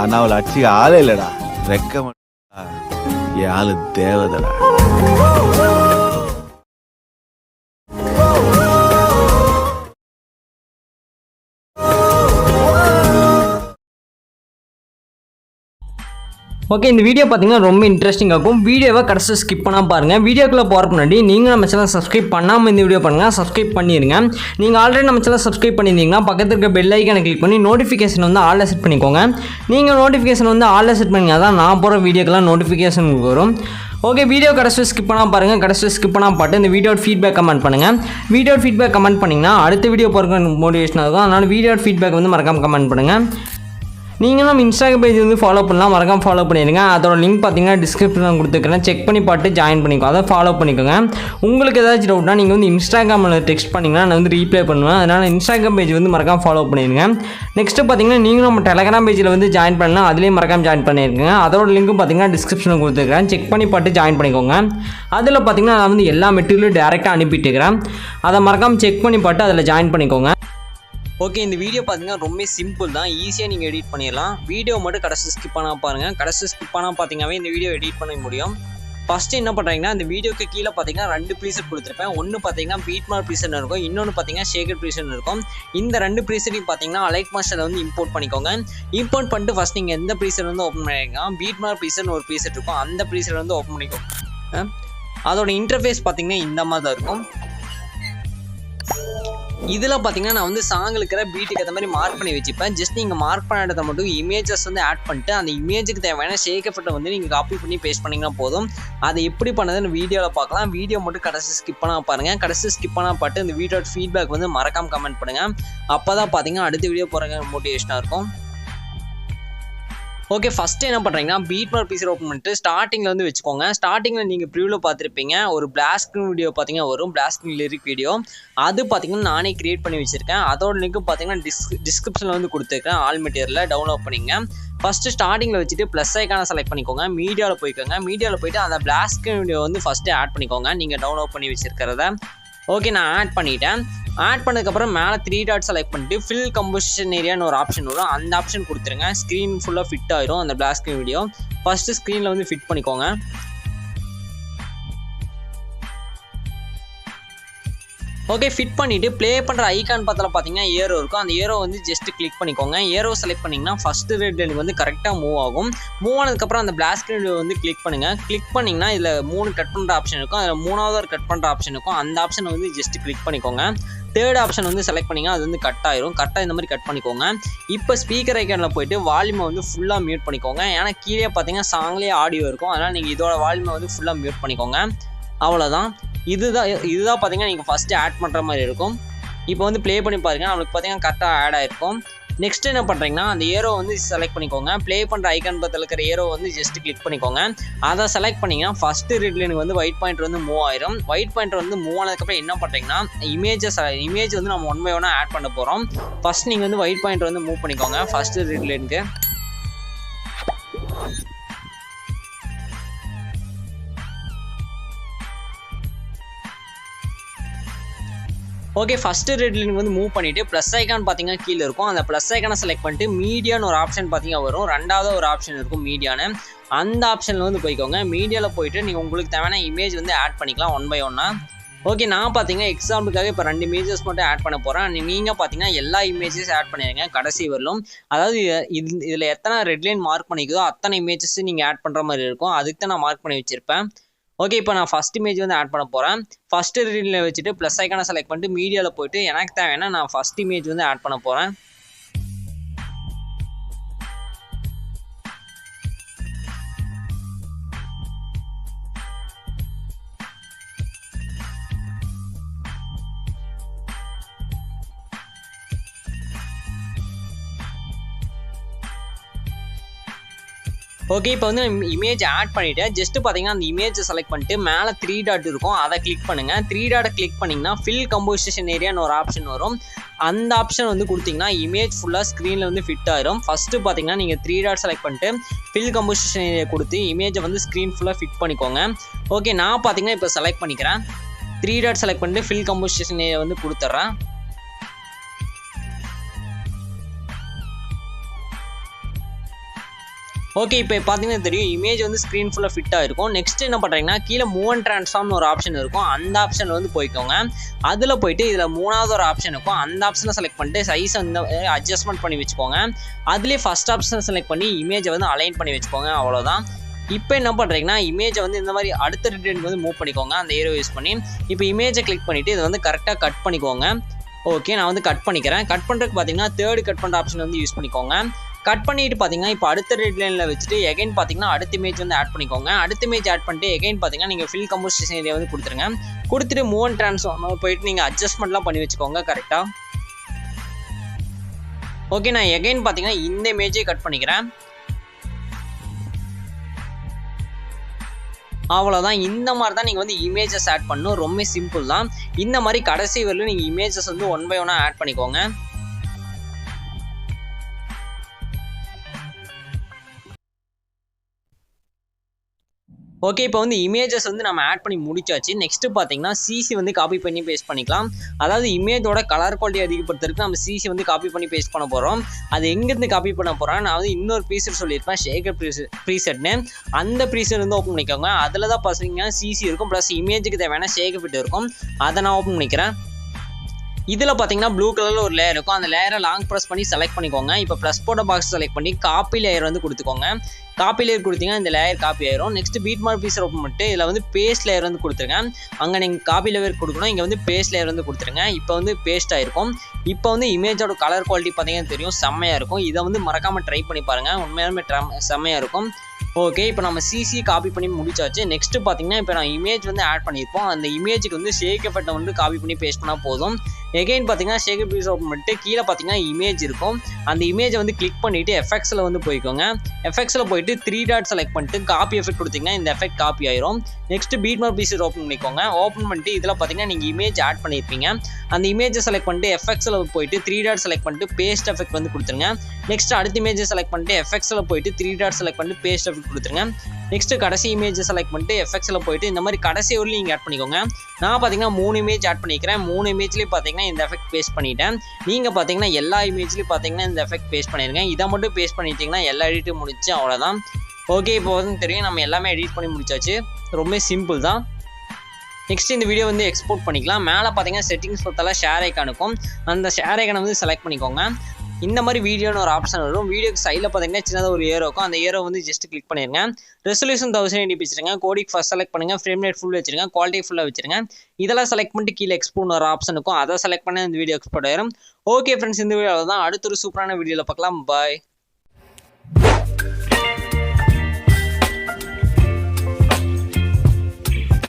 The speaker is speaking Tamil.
ஆனா அவளை அடிச்சுக்க ஆளே இல்லடா. ரெக்க என் ஆளு தேவதடா. ஓகே, இந்த வீடியோ பார்த்தீங்கன்னா ரொம்ப இன்ட்ரெஸ்டிங்காக இருக்கும். வீடியோவை கடைசி ஸ்கிப் பண்ணால் பாருங்கள். வீடியோக்குள்ளே போகிற முன்னாடி நீங்கள் நம்ம சேனல் சப்ஸ்கிரைப் பண்ணாமல் இந்த வீடியோ பண்ணுங்கள், சப்ஸ்கிரைப் பண்ணிடுங்க. நீங்கள் ஆல்ரெடி நம்ம சேனல் சப்ஸ்கிரைப் பண்ணியிருந்தீங்கன்னா பக்கத்தில் இருக்க பெல் ஐக்கானை கிளிக் பண்ணி நோட்டிஃபிகேஷன் வந்து ஆல்ல செட் பண்ணிக்கோங்க. நீங்கள் நோட்டிஃபிகேஷன் வந்து ஆல்ல செட் பண்ணிங்க தான் நான் போகிற வீடியோக்கெல்லாம் நோட்டிஃபிகேஷன் வரும். ஓகே, வீடியோ கடைசி ஸ்கிப் பண்ணால் பாருங்கள். கடைசி ஸ்கிப் பண்ணால் பாட்டு இந்த வீடியோட ஃபீட்பேக் கமெண்ட் பண்ணுங்கள். வீடியோ ஃபீட்பேக் கமெண்ட் பண்ணிங்கன்னா அடுத்த வீடியோ போகிற மோட்டிவேஷனாக இருக்கும். அதனால் வீடியோ ஃபீட்பேக் வந்து மறக்காமல் கமெண்ட் பண்ணுங்கள். நீங்கள் நம்ம இன்ஸ்டாகிராம் பேஜ் வந்து ஃபாலோ பண்ணலாம், மறக்காம ஃபாலோ பண்ணிடுங்க. அதோட லிங்க் பார்த்தீங்கன்னா டிஸ்கிரிப்ஷனில் கொடுத்துருக்கேன், செக் பண்ணி பார்த்து ஜாயின் பண்ணிக்கோ, அதை ஃபாலோ பண்ணிக்கோங்க. உங்களுக்கு ஏதாச்சும் டவுட்னா நீங்கள் வந்து இன்ஸ்டாகிராமில் டெக்ஸ்ட் பண்ணிங்கன்னா நான் வந்து ரீப்ளை பண்ணுவேன். அதனால் இன்ஸ்டாகிராம் பேஜ் வந்து மறக்காம ஃபாலோ பண்ணிடுங்க. நெக்ஸ்ட்டு பார்த்தீங்கன்னா நீங்களும் நம்ம டெலகிராம் பேஜில் வந்து ஜாயின் பண்ணலாம், அதுலேயும் மறக்காம ஜாயின் பண்ணியிருக்கேங்க. அதோட லிங்க்கும் பார்த்தீங்கன்னா டிஸ்கிரிப்ஷனில் கொடுத்துருக்கேன், செக் பண்ணி பார்த்து ஜாயின் பண்ணிக்கோங்க. அதில் பார்த்தீங்கன்னா நான் வந்து எல்லா மெட்டீரியலும் டேரெக்டாக அனுப்பிட்டு இருக்கிறேன், அதை மறக்காம செக் பண்ணி பார்த்து அதில் ஜாயின் பண்ணிக்கோங்க. ஓகே, இந்த வீடியோ பார்த்தீங்கன்னா ரொம்ப சிம்பிள் தான், ஈஸியாக நீங்கள் எடிட் பண்ணிடலாம். வீடியோ மட்டும் கடைசி ஸ்கிப் பண்ணால் பாருங்கள். கடைசி ஸ்கிப் பண்ணால் பார்த்தீங்கன்னாவே இந்த வீடியோ எடிட் பண்ண முடியும். ஃபஸ்ட்டு என்ன பண்ணுறீங்கன்னா, இந்த வீடியோக்கு கீழே பார்த்தீங்கன்னா 2 ப்ரீசெட் கொடுத்துருப்பேன். ஒன்று பார்த்தீங்கன்னா பீட்மார்க் ப்ரீசெட் இருக்கும், இன்னொன்று பார்த்தீங்கன்னா ஷேக்கர் ப்ரீசெட் இருக்கும். இந்த 2 ப்ரீசெட்டையும் பார்த்தீங்கன்னா லைட் மாஸ்டரில் வந்து இம்போர்ட் பண்ணிக்கோங்க. இம்போர்ட் பண்ணிட்டு ஃபஸ்ட் நீங்கள் எந்த ப்ரீசெட் வந்து ஓப்பன் பண்ணிக்கலாம், பீட்மார்க் ப்ரீசெட் ஒரு ப்ரீசெட் இருக்கும், அந்த ப்ரீசெட் வந்து ஓப்பன் பண்ணிக்கோங்க. அதோட இன்டர்ஃபேஸ் பார்த்தீங்கன்னா இந்த மாதிரி தான் இருக்கும். இதில் பார்த்தீங்கன்னா நான் வந்து சாங் இருக்கிற பீட்டுக்கு ஏற்ற மாதிரி மார்க் பண்ணி வச்சுப்பேன். ஜஸ்ட் நீங்கள் மார்க் பண்ண இடத்த மட்டும் இமேஜஸ் வந்து ஆட் பண்ணிட்டு அந்த இமேஜுக்கு தேவையான ஷேக் எஃபெக்ட்டை வந்து நீங்கள் காப்பி பண்ணி பேஸ்ட் பண்ணிங்கன்னா போதும். அதை எப்படி பண்ணதுன்னு வீடியோவில் பார்க்கலாம். வீடியோ மட்டும் கடைசி ஸ்கிப் பண்ணால் பாருங்கள். கடைசி ஸ்கிப் பண்ணால் பாட்டு இந்த வீடியோட ஃபீட்பேக் வந்து மறக்காமல் கமெண்ட் பண்ணுங்கள். அப்போ தான் பார்த்தீங்கன்னா அடுத்த வீடியோ போகிற மோட்டிவேஷனாக இருக்கும். ஓகே, ஃபஸ்ட்டு என்ன பண்ணுறீங்கன்னா பீட்மார்க் ப்ரீசெட் ஓப்பன் பண்ணிட்டு ஸ்டார்டிங்கில் வந்து வச்சுக்கோங்க. ஸ்டார்டிங்கில் நீங்கள் ப்ரிவியூவில் பார்த்துருப்பீங்க, ஒரு பிளாக் ஸ்க்ரீன் வீடியோ பார்த்தீங்கன்னா வரும், பிளாக் ஸ்க்ரீன் லிரிக் வீடியோ. அது பார்த்தீங்கன்னா நானே கிரியேட் பண்ணி வச்சுருக்கேன். அதோட லிங்க்கு பார்த்தீங்கன்னா டிஸ்கிரிப்ஷனில் வந்து கொடுத்துருக்கேன், ஆல் மெட்டீரியலில் டவுன்லோட் பண்ணிங்க. ஃபஸ்ட்டு ஸ்டார்டிங்கில் வச்சுட்டு ப்ளஸ் ஐக்கான செலக்ட் பண்ணிக்கோங்க, மீடியாவில் போய்க்கோங்க. மீடியாவில் போய்ட்டு அந்த பிளாக் ஸ்க்ரீன் வீடியோ வந்து ஃபஸ்ட்டு ஆட் பண்ணிக்கோங்க, நீங்கள் டவுன்லோட் பண்ணி வச்சுருக்கிறத. ஓகே, நான் ஆட் பண்ணிட்டேன். ஆட் பண்ணதுக்கப்புறம் மேலே 3 டாட் செலக்ட் பண்ணிட்டு ஃபில் கம்போசிஷன் ஏரியான்னு ஒரு ஆப்ஷன் வரும், அந்த ஆப்ஷன் கொடுத்துருங்க. ஸ்க்ரீன் ஃபுல்லாக ஃபிட் ஆயிரும் அந்த பிளாக் ஸ்க்ரீன் வீடியோ. ஃபஸ்ட்டு ஸ்க்ரீனில் வந்து ஃபிட் பண்ணிக்கோங்க. ஓகே, ஃபிட் பண்ணிவிட்டு ப்ளே பண்ணுற ஐக்கான் பக்கத்தில் பார்த்தீங்கன்னா ஏரோ இருக்கும், அந்த ஏரோ வந்து ஜஸ்ட் கிளிக் பண்ணிக்கோங்க. ஏரோ செலக்ட் பண்ணிங்கன்னா ஃபஸ்ட்டு ரெட் லைன் வந்து கரெக்டாக மூவ் ஆகும். மூவ் ஆனதுக்கப்புறம் அந்த பிளாக் ஸ்க்ரீன் வந்து கிளிக் பண்ணுங்கள். கிளிக் பண்ணிங்கன்னா இதில் 3 கட் பண்ணுற ஆப்ஷன் இருக்கும், அதில் 3வது ஒரு கட் பண்ணுற ஆப்ஷன் இருக்கும், அந்த ஆப்ஷனை வந்து ஜஸ்ட் கிளிக் பண்ணிக்கோங்க. 3rd ஆப்ஷன் வந்து செலக்ட் பண்ணிங்கன்னா அது வந்து கட் ஆயிரும், கரெக்டாக இந்த மாதிரி கட் பண்ணிக்கோங்க. இப்போ ஸ்பீக்கர் ஐக்கானில் போய்ட்டு வால்யூமை வந்து ஃபுல்லாக மியூட் பண்ணிக்கோங்க. ஏன்னா கீழே பார்த்தீங்கன்னா சாங்லேயே ஆடியோ இருக்கும், அதனால் நீங்கள் இதோட வால்யூமை வந்து ஃபுல்லாக மியூட் பண்ணிக்கோங்க. அவ்வளோதான். இதுதான் பார்த்தீங்கன்னா நீங்கள் ஃபஸ்ட்டு ஆட் பண்ணுற மாதிரி இருக்கும். இப்போ வந்து ப்ளே பண்ணி பாருங்கள், நம்மளுக்கு பார்த்தீங்கன்னா கரெக்டாக ஆட் ஆகிருக்கும். நெக்ஸ்ட் என்ன பண்ணுறீங்கன்னா அந்த ஏரோ வந்து செலக்ட் பண்ணிக்கோங்க. ப்ளே பண்ணுற ஐக்கான் பக்கத்தில் இருக்கிற ஏரோ வந்து ஜஸ்ட் கிளிக் பண்ணிக்கோங்க. அதை செலக்ட் பண்ணிங்கன்னா ஃபஸ்ட்டு ரெட் லைனுக்கு வந்து ஒயிட் பாயிண்ட் வந்து மூவ் ஆயிரும். ஒயிட் பாயிண்ட் வந்து மூவ் ஆனதுக்கப்புறம் என்ன பண்ணுறீங்கன்னா இமேஜ் வந்து நம்ம 1 by 1 ஆட் பண்ண போகிறோம். ஃபஸ்ட் நீங்கள் வந்து ஒயிட் பாயிண்ட் வந்து மூவ் பண்ணிக்கோங்க ஃபஸ்ட்டு ரெட் லைனுக்கு. ஓகே, ஃபஸ்ட்டு ரெட் லைன் வந்து மூவ் பண்ணிவிட்டு ப்ளஸ் ஐக்கான் பார்த்தீங்கன்னா கீழே இருக்கும், அந்த ப்ளஸ் ஐக்கானை செலக்ட் பண்ணிட்டு மீடியான்னு ஒரு ஆப்ஷன் பார்த்தீங்கன்னா வரும், 2வது ஒரு ஆப்ஷன் இருக்கும் மீடியான்னு, அந்த ஆப்ஷனில் வந்து போய்க்கோங்க. மீடியாவில் போய்ட்டு நீங்கள் உங்களுக்கு தேவையான இமேஜ் வந்து ஆட் பண்ணிக்கலாம் 1 by 1. ஓகே, நான் பார்த்தீங்கன்னா எக்ஸாம்பிளுக்காக இப்போ 2 இமேஜஸ் மட்டும் ஆட் பண்ண போகிறேன். நீங்கள் பார்த்தீங்கன்னா எல்லா இமேஜஸ் ஆட் பண்ணிடுங்க கடைசி வரலும். அதாவது இதில் எத்தனை ரெட் லைன் மார்க் பண்ணிக்குதோ அத்தனை இமேஜஸ் நீங்கள் ஆட் பண்ணுற மாதிரி இருக்கும், அதுக்கு தான் நான் மார்க் பண்ணி வச்சுருப்பேன். ஓகே, இப்போ நான் ஃபஸ்ட் இமேஜ் வந்து ஆட் பண்ண போகிறேன். ஃபஸ்ட்டு ரீடில் வச்சுட்டு ப்ளஸ் ஐக்கானை செலக்ட் பண்ணிட்டு மீடியாவில் போய்ட்டு எனக்கு தேவைன்னா நான் ஃபஸ்ட் இமேஜ் வந்து ஆட் பண்ண போகிறேன். ஓகே, இப்போ வந்து இமேஜ் ஆட் பண்ணிவிட்டு ஜஸ்ட்டு பார்த்தீங்கன்னா அந்த இமேஜை செலக்ட் பண்ணிட்டு மேலே 3 டாட் இருக்கும், அதை கிளிக் பண்ணுங்கள். 3 டாட்டை கிளிக் பண்ணிங்கன்னா ஃபில் கம்போசிஷன் ஏரியான்னு ஒரு ஆப்ஷன் வரும், அந்த ஆப்ஷன் வந்து கொடுத்தீங்கன்னா இமேஜ் ஃபுல்லாக ஸ்க்ரீனில் வந்து ஃபிட் ஆயிரும். ஃபஸ்ட்டு பார்த்தீங்கன்னா நீங்கள் 3 டாட் செலக்ட் பண்ணிட்டு ஃபில் கம்போசிஷன் ஏரியா கொடுத்து இமேஜை வந்து ஸ்க்ரீன் ஃபுல்லாக ஃபிட் பண்ணிக்கோங்க. ஓகே, நான் பார்த்தீங்கன்னா இப்போ செலக்ட் பண்ணிக்கிறேன். 3 டாட் செலக்ட் பண்ணிட்டு ஃபில் கம்போசிஷன் ஏரியா வந்து கொடுத்துட்றேன். ஓகே, இப்போ பார்த்தீங்கன்னா தெரியும் இமேஜ் வந்து ஸ்க்ரீன் ஃபுல்லாக ஃபிட்டாக இருக்கும். நெக்ஸ்ட் என்ன பண்ணுறீங்கன்னா கீழே மூவ் அண்ட் ட்ரான்ஸ்ஃபார்ம்னு ஒரு ஆப்ஷன் இருக்கும். அந்த ஆப்ஷனில் வந்து போய்க்கோங்க. அதில் போயிட்டு இதில் 3வது ஒரு ஆப்ஷன் இருக்கும். அந்த ஆப்ஷனை செலக்ட் பண்ணிட்டு சைஸை வந்து அட்ஜஸ்ட்மெண்ட் பண்ணி வச்சுக்கோங்க. அதுலேயே ஃபஸ்ட் ஆப்ஷனை செலக்ட் பண்ணி இமேஜை வந்து அலைன் பண்ணி வச்சுக்கோங்க. அவ்வளோதான். இப்போ என்ன பண்ணுறீங்கன்னா இமேஜை வந்து இந்த மாதிரி அடுத்த ரிட்டர்னுக்கு வந்து மூவ் பண்ணிக்கோங்க அந்த ஏரோ யூஸ் பண்ணி. இப்போ இமேஜை கிளிக் பண்ணிவிட்டு இதை வந்து கரெக்டாக கட் பண்ணிக்கோங்க. ஓகே, நான் வந்து கட் பண்ணிக்கிறேன். கட் பண்ணுறதுக்கு பார்த்தீங்கன்னா 3rd கட் பண்ணுற ஆப்ஷன் வந்து யூஸ் பண்ணிக்கோங்க. கட் பண்ணிட்டு பார்த்தீங்கன்னா இப்போ அடுத்த ரெட் லைனில் வச்சுட்டு எகைன் பார்த்தீங்கன்னா அடுத்த இமேஜ் வந்து ஆட் பண்ணிக்கோங்க. அடுத்த இமேஜ் ஆட் பண்ணிட்டு எகைன் பார்த்தீங்கன்னா நீங்கள் ஃபில் கம்போசிஷன் ஏரியா வந்து கொடுத்துருங்க. கொடுத்துட்டு மூவ் அண்ட் ட்ரான்ஸ்ஃபார்ம் போயிட்டு நீங்கள் அட்ஜஸ்ட்மெண்ட்லாம் பண்ணி வச்சுக்கோங்க கரெக்டாக. ஓகே, நான் எகைன் பார்த்தீங்கன்னா இந்த இமேஜே கட் பண்ணிக்கிறேன். அவ்வளோதான். இந்த மாதிரி தான் நீங்கள் வந்து இமேஜஸ் ஆட் பண்ணணும். ரொம்ப சிம்பிள் தான். இந்த மாதிரி கடைசி வரையிலும் நீங்கள் இமேஜஸ் வந்து 1 by 1 ஆட் பண்ணிக்கோங்க. ஓகே, இப்போ வந்து இமேஜஸ் வந்து நம்ம ஆட் பண்ணி முடிச்சாச்சு. நெக்ஸ்ட்டு பார்த்தீங்கன்னா சிசி வந்து காப்பி பண்ணி பேஸ்ட் பண்ணிக்கலாம். அதாவது இமேஜோட கலர் குவாலிட்டி அதிகப்படுத்துறதுக்கு நம்ம சிசி வந்து காப்பி பண்ணி பேஸ்ட் பண்ண போகிறோம். அது எங்கேருந்து காப்பி பண்ண போகிறோம், நான் வந்து இன்னொரு ப்ரீசெட் சொல்லியிருப்பேன், ஷேக்கர் ப்ரீசெட்னு. அந்த ப்ரீசெட் வந்து ஓப்பன் பண்ணிக்கோங்க. அதில் தான் பார்த்தீங்கன்னா சிசி இருக்கும், ப்ளஸ் இமேஜுக்கு தேவையான ஷேக்கர் ஃபிட் இருக்கும். அதை நான் ஓப்பன் பண்ணிக்கிறேன். இதில் பார்த்தீங்கன்னா ப்ளூ கலரில் ஒரு லேயர் இருக்கும். அந்த லேயரை லாங் ப்ரெஸ் பண்ணி செலக்ட் பண்ணிக்கோங்க. இப்போ ப்ளஸ் போட்ட பாக்ஸ் செலக்ட் பண்ணி காப்பி லேயர் வந்து கொடுத்துக்கோங்க. காப்பி லேயர் கொடுத்தீங்கன்னா இந்த லேயர் காப்பி ஆயிரும். நெக்ஸ்ட் பீட் மார்க் பீஸர் ஓப்பன் பண்ணிட்டு இதில் வந்து பேஸ்ட் லேயர் வந்து கொடுத்துருங்க. அங்கே நீங்கள் காப்பி லேயர் கொடுக்கணும், இங்கே வந்து பேஸ்ட் லேயர் வந்து கொடுத்துருங்க. இப்போ வந்து பேஸ்ட் ஆகிருக்கும். இப்போ வந்து இமேஜோட கலர் குவாலிட்டி பார்த்தீங்கன்னா தெரியும், செம்மையாக இருக்கும். இதை வந்து மறக்காமல் ட்ரை பண்ணி பாருங்கள், உண்மையாலுமே செம்மையாக இருக்கும். ஓகே, இப்போ நம்ம சிசி காப்பி பண்ணி முடிச்சாச்சு. நெக்ஸ்ட்டு பார்த்தீங்கன்னா இப்போ நான் இமேஜ் வந்து ஆட் பண்ணியிருப்போம். அந்த இமேஜுக்கு வந்து ஷேக் எஃபெக்ட்டை வந்து காப்பி பண்ணி பேஸ்ட் பண்ணால் போதும். எகைன் பார்த்தீங்கன்னா ஷேக் பீஸ் ஓப்பன் பண்ணிட்டு கீழே பார்த்தீங்கன்னா இமேஜ் இருக்கும். அந்த இமேஜை வந்து கிளிக் பண்ணிவிட்டு எஃபெக்ட்ஸில் வந்து போய்க்கோங்க. எஃபெக்ட்ஸில் போயிட்டு 3 டாட் செலக்ட் பண்ணிட்டு காப்பி எஃபெக்ட் கொடுத்தீங்கன்னா இந்த எஃபெக்ட் காப்பி ஆயிரும். நெக்ஸ்ட் பீட் மார்க் பீஸர் ஓப்பன் பண்ணிக்கோங்க. ஓப்பன் பண்ணிட்டு இதில் பார்த்தீங்கன்னா நீங்கள் இமேஜ் ஆட் பண்ணியிருப்பீங்க. அந்த இமேஜை செலக்ட் பண்ணிட்டு எஃபெக்ட்ஸில் போயிட்டு 3 டாட் செலக்ட் பண்ணிட்டு பேஸ்ட் எஃபெக்ட் வந்து கொடுத்துருங்க. நெக்ஸ்ட் அடுத்த இமேஜை செலக்ட் பண்ணிட்டு எஃபெக்ட்ஸில் போயிட்டு 3 டாட் செலக்ட் பண்ணிட்டு பேஸ்ட் எஃபெக்ட் கொடுத்துருங்க. நெக்ஸ்ட் கடைசி இமேஜை செலக்ட் பண்ணிட்டு எஃபெக்ட்ஸில் போயிட்டு இந்த மாதிரி கடைசி வரையும் நீங்கள் ஆட் பண்ணிக்கோங்க. நான் பார்த்தீங்கன்னா 3 இமேஜ் ஆட் பண்ணிக்கிறேன். 3 இமேஜ்லேயும் பார்த்தீங்கன்னா இந்த எஃபெக்ட் பேஸ்ட் பண்ணிட்டேன். நீங்கள் பார்த்தீங்கன்னா எல்லா இமேஜ்லேயும் பார்த்தீங்கன்னா இந்த எஃபெக்ட் பேஸ்ட் பண்ணிடுங்க. இதை மட்டும் பேஸ்ட் பண்ணிட்டீங்கன்னா எல்லா எடிட்டும் முடிச்சு அவ்வளோதான். ஓகே, இப்போ வந்து தெரியும் நம்ம எல்லாமே எடிட் பண்ணி முடிச்சாச்சு. ரொம்ப சிம்பிள் தான். நெக்ஸ்ட் இந்த வீடியோ வந்து எக்ஸ்போர்ட் பண்ணிக்கலாம். மேலே பார்த்தீங்கன்னா செட்டிங்ஸ் பொறுத்தால ஷேர் ஐக்கான் இருக்கும். அந்த ஷேர் ஐக்கானை வந்து செலக்ட் பண்ணிக்கோங்க. இந்த மாதிரி வீடியோன்னு ஒரு ஆப்ஷன் வரும். வீடியோக்கு சைடில் பார்த்தீங்கன்னா சின்னதாக ஒரு ஏரோ இருக்கும். அந்த ஏரோ வந்து ஜஸ்ட் கிளிக் பண்ணிடுங்க. ரெசல்யூஷன் 1080 வச்சுருங்க. கோடிக் ஃபர்ஸ்ட் செலக்ட் பண்ணுங்கள். ஃப்ரேம் ரேட் ஃபுல் வச்சுருங்க. குவாலிட்டி ஃபுல்லாக வச்சுருங்க. இதெல்லாம் செலக்ட் பண்ணிட்டு கீழே எக்ஸ்போர்ட்னு ஒரு ஆப்ஷன் இருக்கும். அதை செலக்ட் பண்ணி இந்த வீடியோ எக்ஸ்போர்ட் ஆயிரும். ஓகே ஃப்ரெண்ட்ஸ், இந்த வீடியோவில் தான் அடுத்த ஒரு சூப்பரான வீடியோவில் பார்க்கலாம். பாய்.